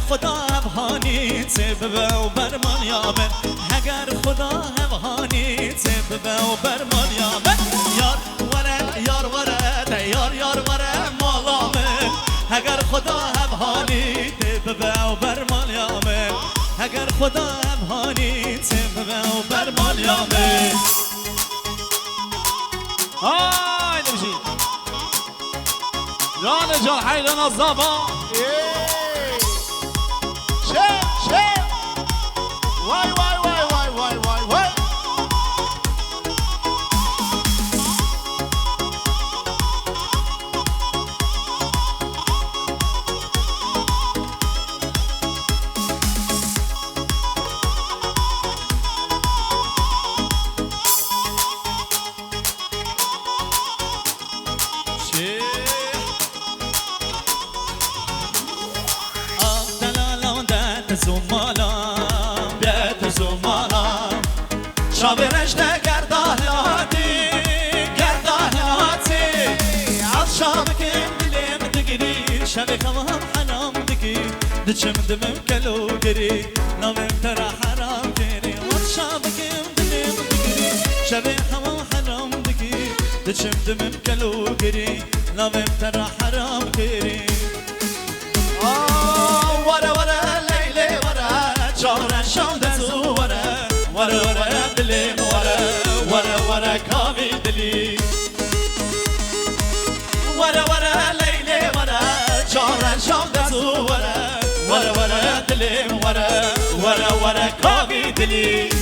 خدا افغانی تبه و برمان یامن اگر خدا افغانی تبه و برمان یامن یار وره یار وره مالامن اگر خدا افغانی تبه و برمان یامن اگر خدا افغانی تبه و برمان یامن های نمیشی جان جان حیران از زبان وای وای وای وای وای وای وای شابرش گرداهاتی از شابکم دلم دگری شب خمام حرام دگی دچم دمم کلو گری نامم ترا حرام گری از شابکم دلم دگری شب خمام حرام دگی دچم دمم کلو گری نامم ترا حرام گری ورا ورا لیلی ورا چهار شام دزو ورا دلی ورا کامی دلی ورا لیلی ورا چهار شام دزو ورا دلی ورا کامی دلی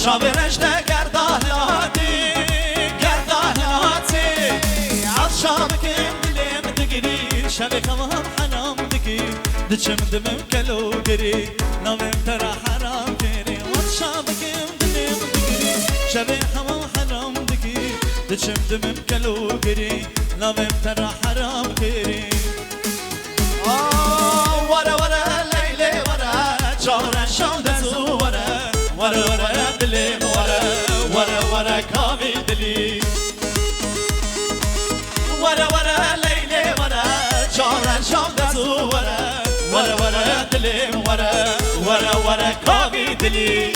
شابرش گرداهاتی از شابکم دلم دگری شب خمام حرام دگی دچم دمم کلو گری نامم ترا حرام گری از شابکم دلم دگری شب خمام حرام دگی دچم دمم کلو گری نامم ترا حرام گری ورا لیلی ورا چهار شام دزو ورا دلی ورا کامی دلی ورا لیلی ورا چهار شام دزو ورا دلی ورا کامی دلی